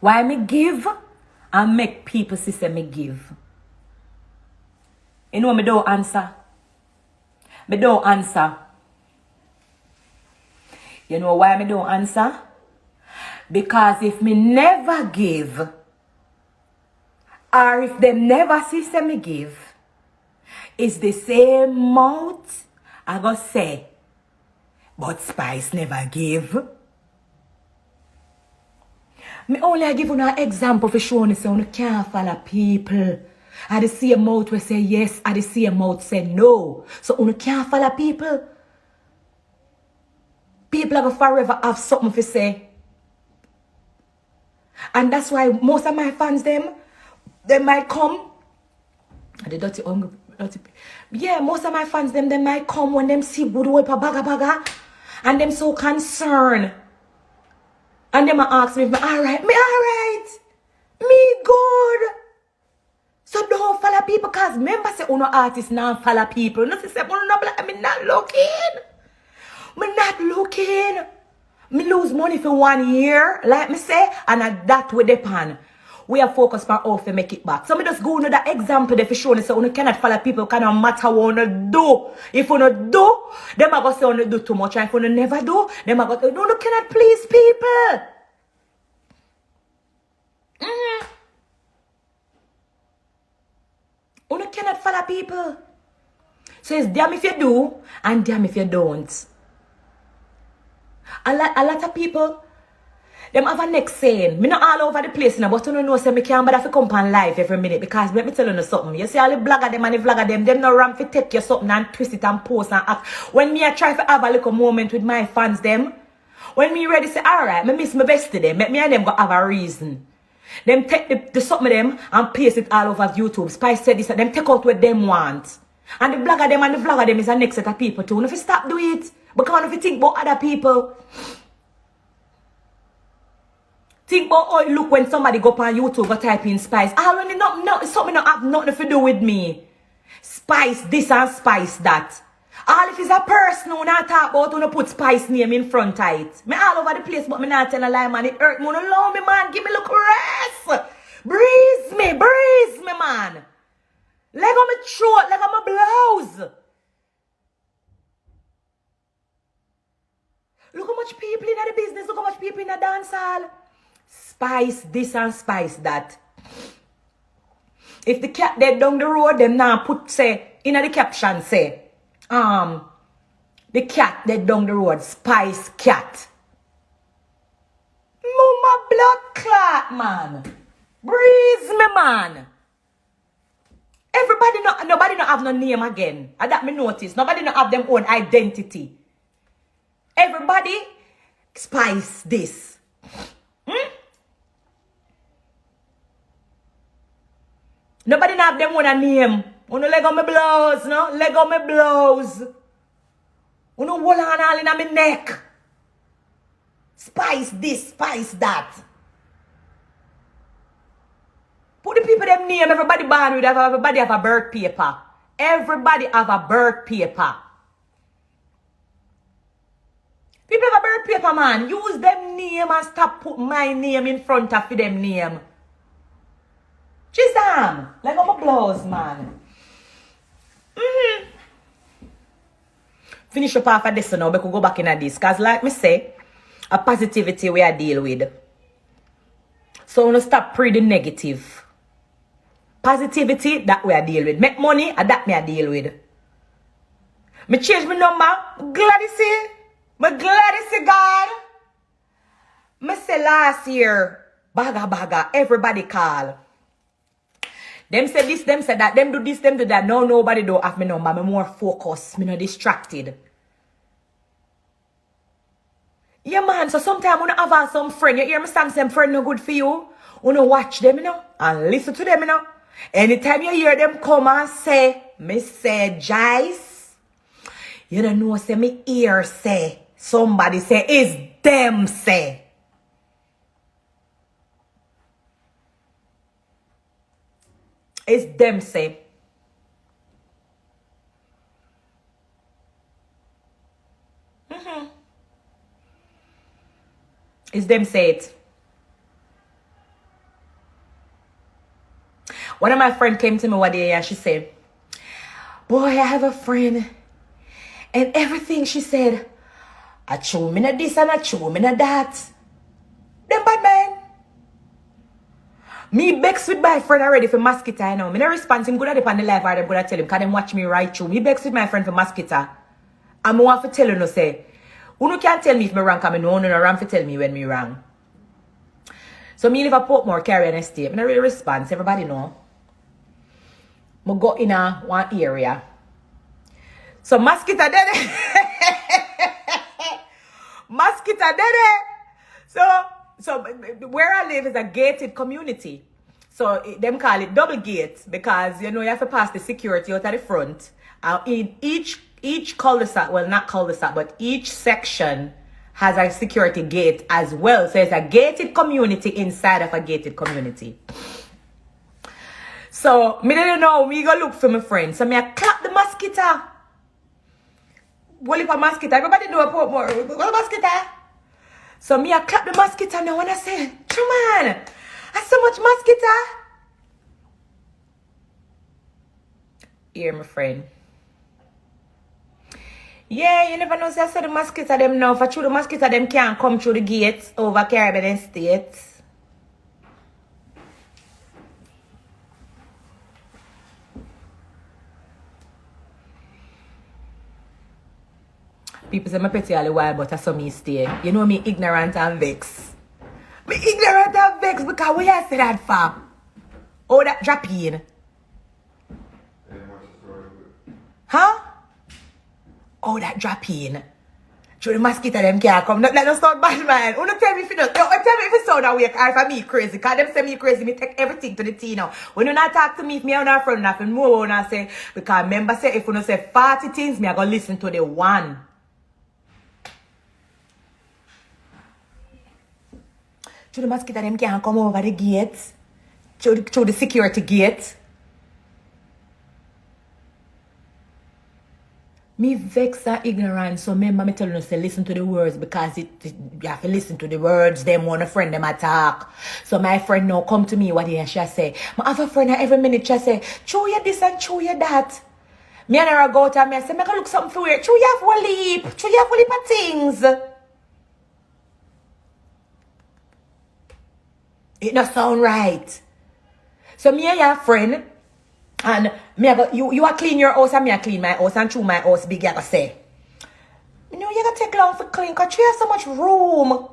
Why me give and make people see say me give? You know me don't answer. Me don't answer. You know why me don't answer? Because if me never give, or if them never see say me give, it's the same mouth I go say, but Spice never give. Me only give you an example for showing you say you can't follow people. I the same mouth we say yes, I the same mouth say no. So you can't follow people. People are forever have something to say. And that's why most of my fans, they might come. The dirty hungry. Yeah, most of my fans, they might come when them see good whip a baga. And them so concerned. And them ask me if me alright. Me alright. Me good. So don't follow people, because remember say uno artists now follow people. Nothing say me not looking. Me not looking. Me lose money for 1 year, like me say, and that with the pan. We are focused on how to make it back. So me just go into that example there for showing you, so you cannot follow people, cannot matter what you do. If you don't do, them are going to say you do too much. And if you never do, them are going to say, no, you cannot please people. You cannot follow people. So it's damn if you do, and damn if you don't. A lot of people, them have a next saying. Me not all over the place now, but you know say me can't bother to come on live every minute, because let me tell you something. You see all the blogger them and the vlogger them no ram fi take you something and twist it and post and act. When me I try to have a little moment with my fans them, when me ready say alright, me miss my best to them, me and them go have a reason. Them take the something of them and paste it all over YouTube. Spice said this, them take out what them want. And the blogger them and the vlogger them is a next set of people too. And if you stop do it, because if you think about other people, think about how it look when somebody go on YouTube or type in Spice. I already not something not have nothing to do with me. Spice this and Spice that. All if it's a person who not talk about, who put Spice name in front of it. Me all over the place, but me not tell a lie, man. It hurt me. Don't allow me, man. Give me a look rest. Breeze me, man. Leg on my throat, leg on my blouse. Look how much people in the business, look how much people in the dance hall. Spice this and Spice that. If the cat dead down the road, them now put say, in the caption say, the cat dead down the road, Spice cat. Mama blood clot, man. Breeze me, man. Nobody not have no name again. And that me notice. Nobody not have them own identity. Everybody Spice this. Nobody not have them own a name. Uno leg on my blouse, no? Leg on my blouse. Uno hold on all in my neck. Spice this, Spice that. Put the people them name, everybody born with, everybody have a birth paper. Everybody have a birth paper. People have a birth paper, man. Use them name and stop put my name in front of them name. Chisam, like I'm a blouse, man. Finish up after this now, we could go back in this. Because like me say, a positivity we are deal with. So we stop pre the negative. Positivity, that we are deal with. Make money, that me I deal with. Me change my number. Gladys, God. Me say last year, baga, everybody call. Them say this, them say that, them do this, them do that. No, nobody don't have me number. Me more focused. Me not distracted. Yeah, man. So sometimes when I have some friend, you hear me saying some friend no good for you. You know, watch them, you know, and listen to them, you know. Anytime you hear them come and say, me say, Jice, you don't know, say, me ear say, somebody say, it's them say. It's them say. It's them say it. One of my friends came to me one day and she said, boy, I have a friend. And everything she said, I chew me na this and I chew me na that. Them bad man. Me bex with my friend already for mosquito, you know. Me no response him good at the on the live or them good at tell him, can them watch me right through. Me bex with my friend for mosquito. I'm want to tell you no say. Uno can't tell me if me wrong, because I know no wrong to tell me when me wrong. So me live a Portmore, Caribbean Estate. I don't really response. Everybody know. I go in one area. So mosquito dead. Mosquito dead. So where I live is a gated community. So them call it double gate because you know you have to pass the security out at the front. In each cul-de-sac, well not cul-de-sac, but each section has a security gate as well. So it's a gated community inside of a gated community. So me didn't know, me go look for my friend. So me I clap the mosquito. Well, if a mosquito, everybody know a Portmore. Well, mosquito. So me I clap the mosquito now when I say, come on, I so much mosquito. Here, my friend. Yeah, you never know. So I said the mosquito them now. For true, the mosquito them can't come through the gates over Caribbean Estate. People say, I'm petty all the while, but I saw me stay. You know me ignorant and vexed. Me ignorant and vexed because what you say that for? Oh, that drop in. Huh? Oh, that drop in. Through the mosquito them can't come. Let us start bad man. Who don't tell me if you don't. Tell me if it's so that way or if me crazy. Because them say me crazy, me take everything to the T now. When you not talk to me, if me and our friend nothing more when I say, because remember say if you don't say 40 things, me I go listen to the one. Through the mosquito them can't come over the gate. Through the security gate. Me vex and ignorant, so remember me telling you say listen to the words because you have to listen to the words. Them want a friend them attack. So my friend now come to me what he and she say. My other friend every minute she say, chew you this and chew you that. Me and her go out and me say, make her look something for you. Chew you have one leap. Chew you have one leap of things. It not sound right. So me and your friend, and me I go, you are clean your house and me I clean my house and chew my house big, I go say. You know, you gotta take long for clean because she has so much room.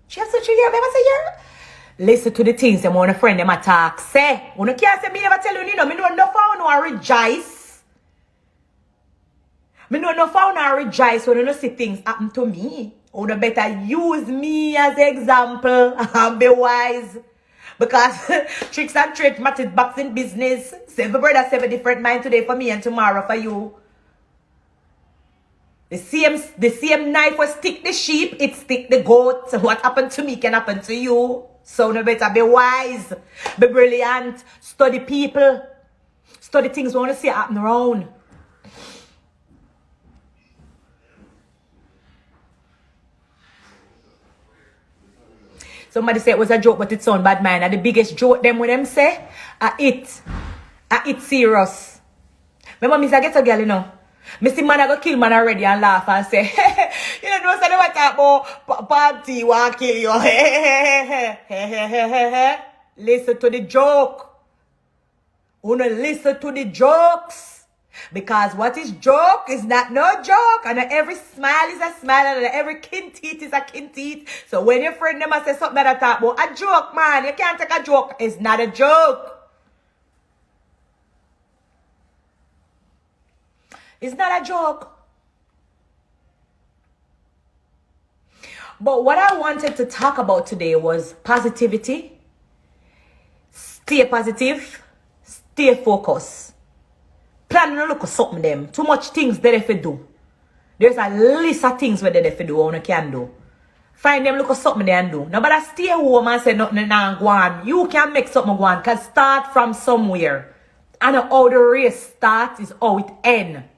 She has such a year, never say yeah. Listen to the things them want a friend them attack. Say, you can't say me never tell you, me know enough how no rejoice. Me know enough how no rejoice when you see things happen to me. You better use me as an example and be wise. Because tricks and trade matters boxing business. 7 brothers, 7 different mind today for me and tomorrow for you. The same knife will stick the sheep, it stick the goat. So what happened to me can happen to you. So no better be wise, be brilliant, study people, study things we want to see happen around. Somebody said it was a joke, but it sound bad, man. And the biggest joke them when them say, it serious. Remember, me say get a girl, you know. Me see man I go kill man already and laugh and say, you know, so they want to talk about party want kill you. Listen to the joke. Wanna listen to the jokes. Because what is joke is not no joke. And every smile is a smile. And every kin teeth is a kin teeth. So when your friend them say something that I talk about a joke, man. You can't take a joke. It's not a joke. It's not a joke. But what I wanted to talk about today was positivity. Stay positive. Stay focused. Plan to look at something them. Too much things that if you do. There's a list of things where they do or you can do. Find them, look at something they can do. Nobody stay home and say nothing and go on. You can make something go on. Can start from somewhere. And how the race starts is how it ends.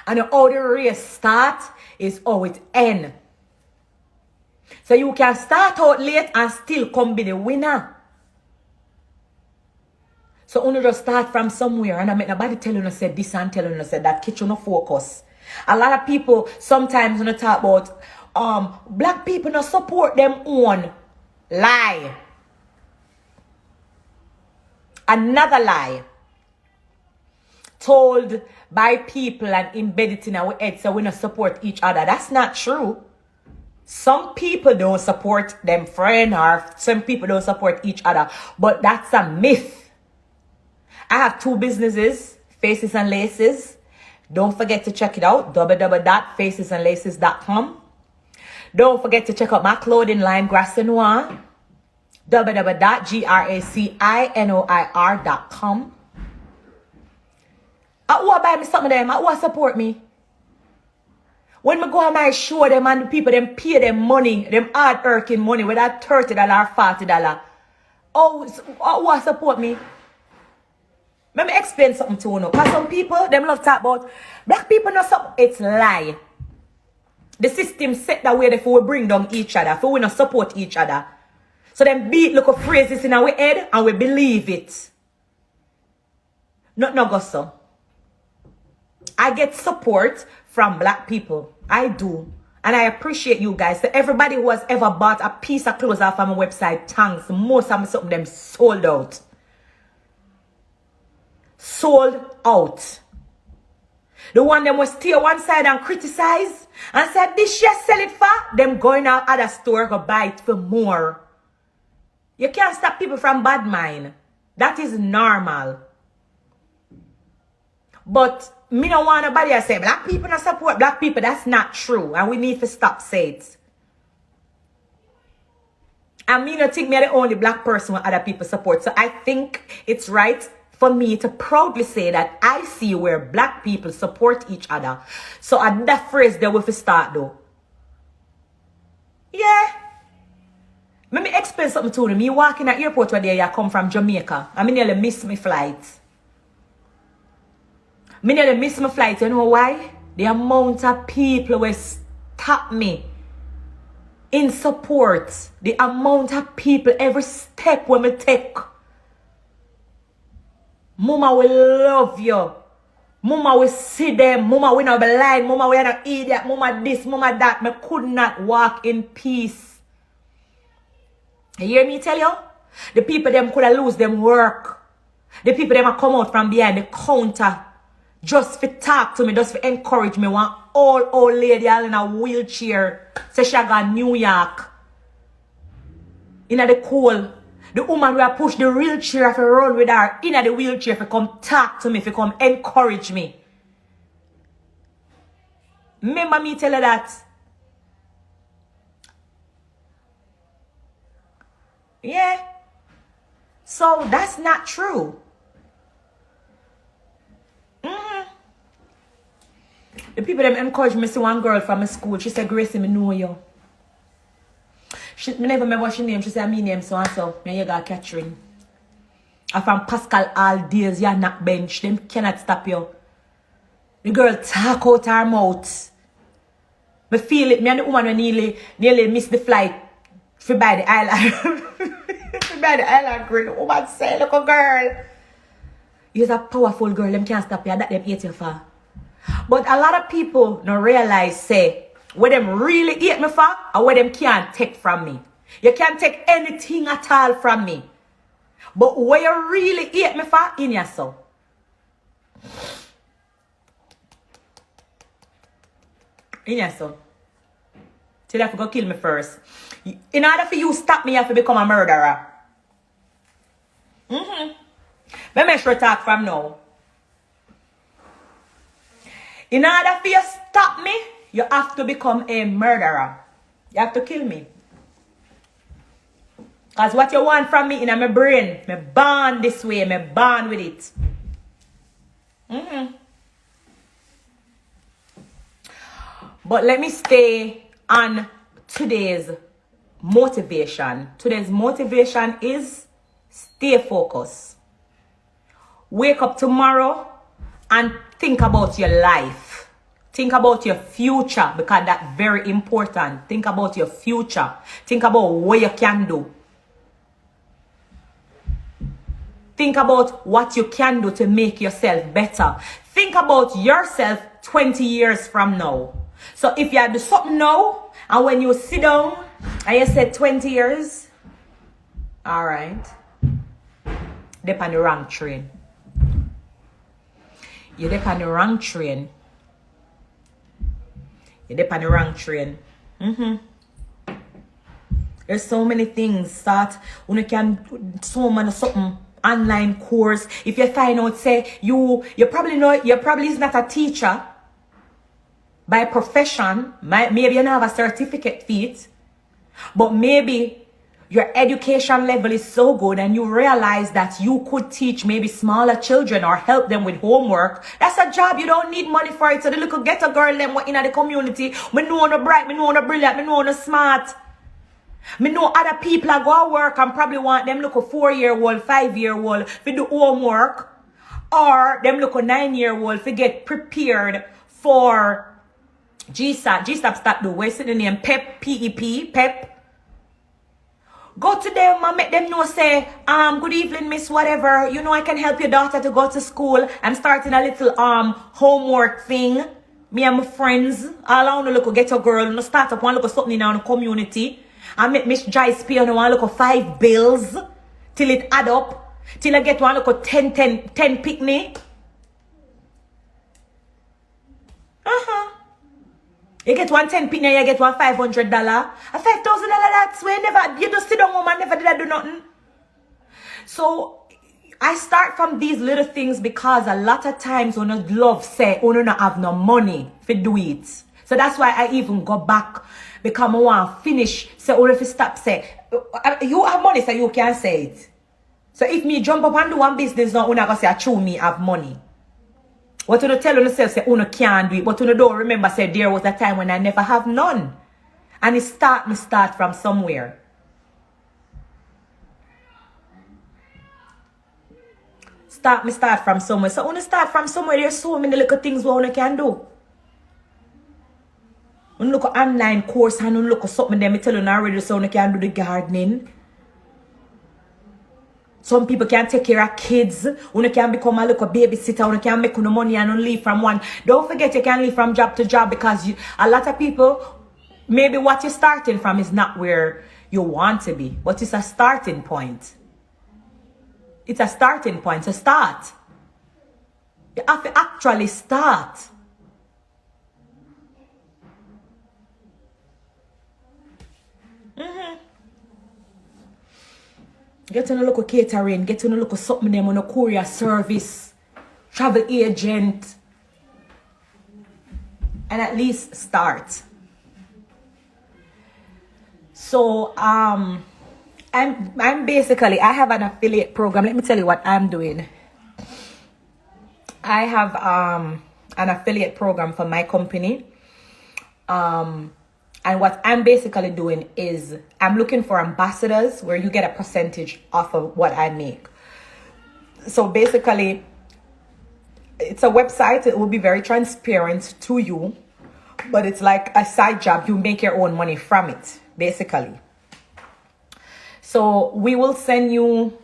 And how the race starts is how it ends. So you can start out late and still come be the winner. So only just start from somewhere and I make nobody tell you say this and tell you say that, catch you no focus. A lot of people sometimes when they talk about black people not support them own. Lie. Another lie. Told by people and embedded in our head so we not support each other. That's not true. Some people don't support them friend or some people don't support each other. But that's a myth. I have 2 businesses, Faces and Laces. Don't forget to check it out, www.facesandlaces.com. Don't forget to check out my clothing line, Gracia Noir, www.gracinoir.com. Who buy me some of them? Who support me? When I go on my show them and the people them pay them money, them hard working money, whether $30 or $40. Who support me? Let me explain something to you now. Because some people, them love talk about black people not support. It's lie. The system set that way if we bring down each other, if we not support each other. So them beat look of phrases in our head and we believe it. Not no go so. I get support from black people. I do. And I appreciate you guys. So everybody who has ever bought a piece of clothes off of my website, thanks. Most of something them sold out. Sold out. The one them was stay one side and criticize and said this shit sell it for, them going out other store go buy it for more. You can't stop people from bad mind. That is normal. But me don't want nobody to say black people not support black people. That's not true. And we need to stop saying it. And me not think me the only black person when other people support. So I think it's right for me to proudly say that I see where black people support each other. So at that phrase there will start though. Yeah. Let me explain something to you. Me walking at airport where I come from Jamaica. I nearly miss my flight. Me nearly miss my flight. You know why? The amount of people will stop me in support. The amount of people every step when me take. Mama will love you. Mama will see them. Mama will not be lying. Mama will not idiot. Mama this, mama that. Me could not walk in peace. You hear me tell you? The people them could have lose them work. The people them come out from behind the counter just for talk to me, just for encourage me. One old lady all in a wheelchair. Say she got New York. In the cold. The woman will push the wheelchair for run with her in the wheelchair for come talk to me, for come encourage me. Remember me tell her that? Yeah. So that's not true. The people them encourage me. See one girl from my school. She said, Gracie, me know you. Me never remember what she name. She said, me name so and so. Me you got Catherine. I'm from Pascal all days. You not bench. Them cannot stop you. The girl talk out her mouth. Me feel it. Me and the woman when nearly miss the flight. For by the island. For by the island girl. The woman say, look a girl. You're a powerful girl. Them can't stop you. That them hate you for. But a lot of people don't realize, say, what them really hate me for, or what them can't take from me. You can't take anything at all from me. But what you really hate me for, in your soul. In your soul. So you have to go kill me first. In order for you to stop me, you have to become a murderer. Let me sure talk from now. In order for you to stop me, you have to become a murderer. You have to kill me. Because what you want from me in my brain, me born this way, me born with it. But let me stay on today's motivation. Today's motivation is stay focused. Wake up tomorrow and think about your life. Think about your future because that's very important. Think about your future. Think about what you can do. Think about what you can do to make yourself better. Think about yourself 20 years from now. So if you do something now, and when you sit down, and you said 20 years, all right, they're on the wrong train. You're on the wrong train. You're on the wrong train. There's so many things. Start when you can so many something online course. If you find out, say you probably know you probably is not a teacher by profession. Maybe you don't have a certificate feat, but maybe your education level is so good and you realize that you could teach maybe smaller children or help them with homework. That's a job. You don't need money for it. So the little ghetto girl them in the community, me know no bright, me know no brilliant, me know no smart. Me know other people are go to work and probably want them look a 4-year-old, 5-year-old to do homework, or them look a 9-year-old to get prepared for GSAT. GSAT start do. Where's the name? PEP, PEP, PEP. Go to them and make them know, say, good evening, miss, whatever. You know, I can help your daughter to go to school. I'm starting a little homework thing. Me and my friends, all I want to look get a girl, and start up one look something in our community. I make Miss Joyce pay on one look 5 bills till it add up. Till I get one look 10 picnic. You get 1 10 picnic, you get $1 $500. A $5,000 that's where you just sit down home and never did I do nothing. So I start from these little things because a lot of times when you love say, oh, no have no money to do it. So that's why I even go back because I want to finish. So or if you stop say, you have money so you can say it. So if me jump up and do one business now, I'm going to say, I true me have money. What you tell yourself say, oh, no can't do it. But you don't remember say, there was a time when I never have none. And it start from somewhere. Start from somewhere. So when you start from somewhere, there's so many little things what you can do. When you look at online course and you look at something them tell you already so you can do the gardening. Some people can take care of kids. You can become a little babysitter. You can make no money and leave from one. Don't forget you can leave from job to job because a lot of people, maybe what you're starting from is not where you want to be. But it's a starting point. It's a starting point to start. You have to actually start. Get to know local catering, get to know local something them on a courier service, travel agent, and at least start. So I'm basically, I have an affiliate program. Let me tell you what I'm doing. I have an affiliate program for my company. And what I'm basically doing is I'm looking for ambassadors where you get a percentage off of what I make. So basically, it's a website. It will be very transparent to you, but it's like a side job. You make your own money from it, basically. So we will send you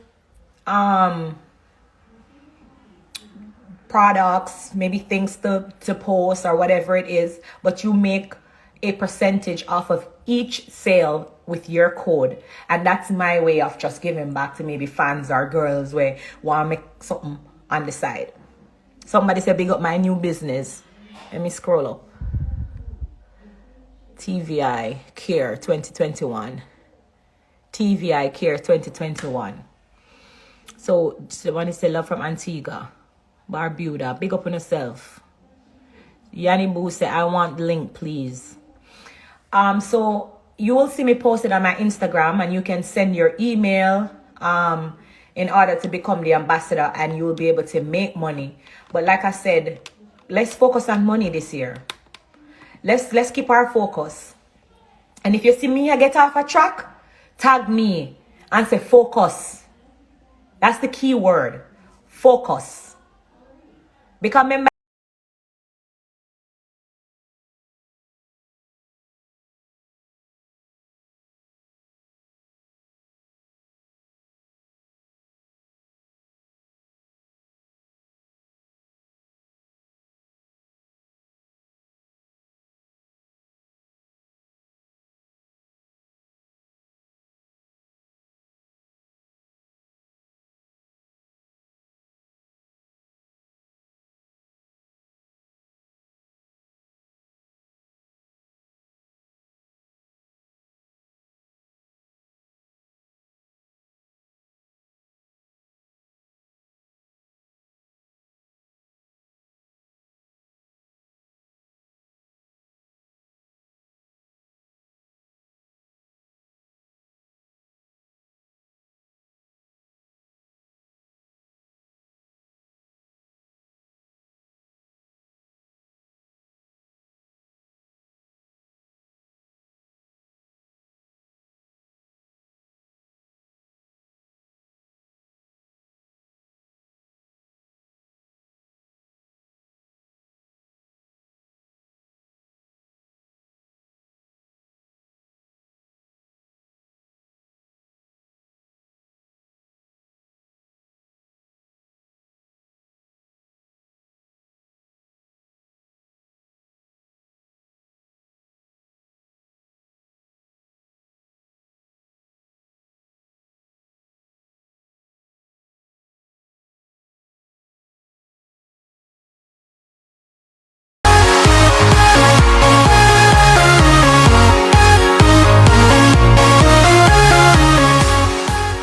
products, maybe things to post or whatever it is, but you make a percentage off of each sale with your code. And that's my way of just giving back to maybe fans or girls where want to make something on the side. Somebody said, big up my new business. Let me scroll up. TVI Care 2021. TVI Care 2021. So somebody said, love from Antigua, Barbuda. Big up on yourself. Yanni Boo said, I want the link, please. So you will see me posted on my Instagram and you can send your email in order to become the ambassador and you will be able to make money. But like I said, let's focus on money this year. Let's keep our focus. And if you see me I get off a track, tag me and say focus. That's the key word. Focus. Because remember